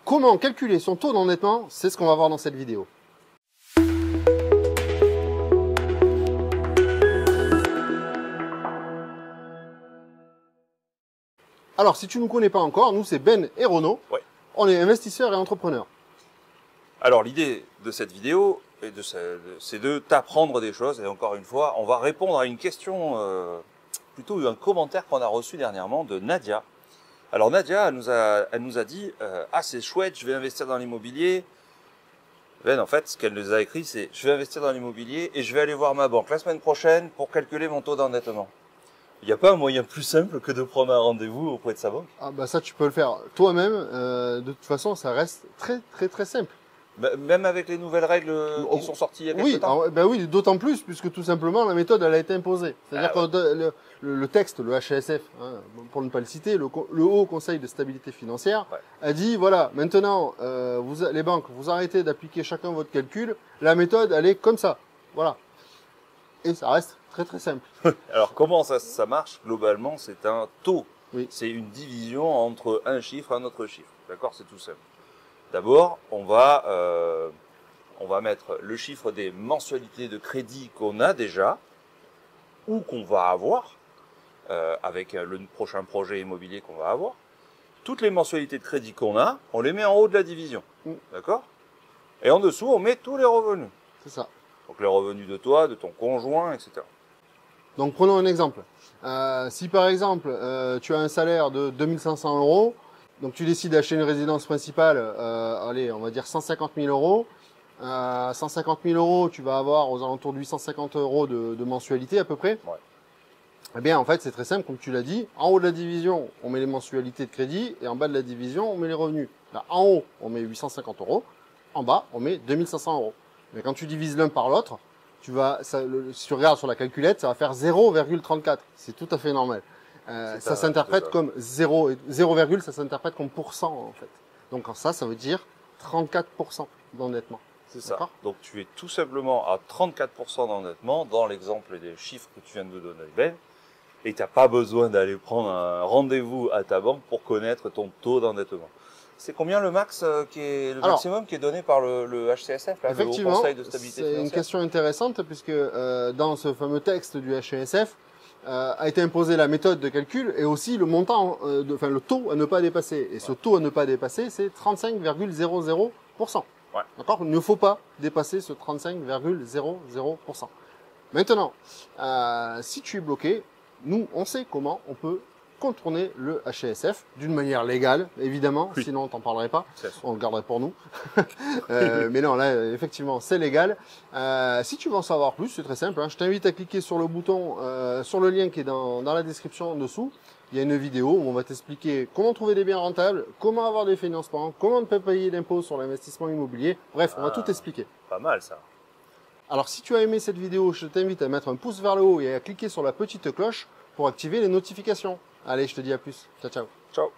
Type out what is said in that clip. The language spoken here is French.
comment calculer son taux d'endettement, c'est ce qu'on va voir dans cette vidéo. Alors, si tu ne nous connais pas encore, nous c'est Ben et Renaud. Ouais. On est investisseurs et entrepreneurs. Alors l'idée de cette vidéo, c'est de t'apprendre des choses. Et encore une fois, on va répondre à une question, plutôt un commentaire qu'on a reçu dernièrement de Nadia. Alors Nadia, elle nous a dit ah c'est chouette, je vais investir dans l'immobilier. Ben en fait, ce qu'elle nous a écrit, c'est je vais investir dans l'immobilier et je vais aller voir ma banque la semaine prochaine pour calculer mon taux d'endettement. Il n'y a pas un moyen plus simple que de prendre un rendez-vous auprès de sa banque? Ah bah ça tu peux le faire toi-même, de toute façon ça reste très simple. Même avec les nouvelles règles qui sont sorties il y a quelques temps? Oui, d'autant plus puisque tout simplement la méthode elle a été imposée. C'est-à-dire que le texte, le HCSF, hein, pour ne pas le citer, le Haut Conseil de stabilité financière a dit voilà, maintenant les banques, vous arrêtez d'appliquer chacun votre calcul, la méthode elle est comme ça. Voilà. Et ça reste très simple. Alors comment ça marche? Globalement, c'est un taux. Oui. C'est une division entre un chiffre et un autre chiffre. D'accord? C'est tout simple. D'abord, on va mettre le chiffre des mensualités de crédit qu'on a déjà ou qu'on va avoir avec le prochain projet immobilier qu'on va avoir. Toutes les mensualités de crédit qu'on a, on les met en haut de la division. D'accord? Et en dessous, on met tous les revenus. C'est ça. Donc les revenus de toi, de ton conjoint, etc. Donc prenons un exemple. Si par exemple tu as un salaire de 2500 €, donc tu décides d'acheter une résidence principale, allez, on va dire 150 000 €. 150 000 €, tu vas avoir aux alentours de 850 € de mensualité à peu près. Ouais. Eh bien en fait c'est très simple, comme tu l'as dit. En haut de la division, on met les mensualités de crédit et en bas de la division, on met les revenus. Là, en haut, on met 850 €. En bas, on met 2500 €. Mais quand tu divises l'un par l'autre, si tu regardes sur la calculette, ça va faire 0,34. C'est tout à fait normal. Ça s'interprète comme 0, ça s'interprète comme pourcent en fait. Donc ça veut dire 34% d'endettement. C'est ça. Donc tu es tout simplement à 34% d'endettement dans l'exemple des chiffres que tu viens de donner, Ben. Et tu n'as pas besoin d'aller prendre un rendez-vous à ta banque pour connaître ton taux d'endettement. C'est combien le max maximum qui est donné par le HCSF, là, le Haut Conseil de stabilité financière? C'est une question intéressante puisque dans ce fameux texte du HCSF a été imposée la méthode de calcul et aussi le montant, le taux à ne pas dépasser. Et ce taux à ne pas dépasser, c'est 35,00%. Ouais. D'accord? Il ne faut pas dépasser ce 35,00%. Maintenant, si tu es bloqué, nous, on sait comment on peut contourner le HCSF d'une manière légale, évidemment, sinon on t'en parlerait pas, on le garderait pour nous. Mais non, là, effectivement, c'est légal. Si tu veux en savoir plus, c'est très simple, hein. Je t'invite à cliquer sur le bouton, sur le lien qui est dans la description en dessous. Il y a une vidéo où on va t'expliquer comment trouver des biens rentables, comment avoir des financements, comment ne pas payer d'impôts sur l'investissement immobilier. Bref, on va tout expliquer. Pas mal ça. Alors si tu as aimé cette vidéo, je t'invite à mettre un pouce vers le haut et à cliquer sur la petite cloche pour activer les notifications. Allez, je te dis à plus. Ciao, ciao. Ciao.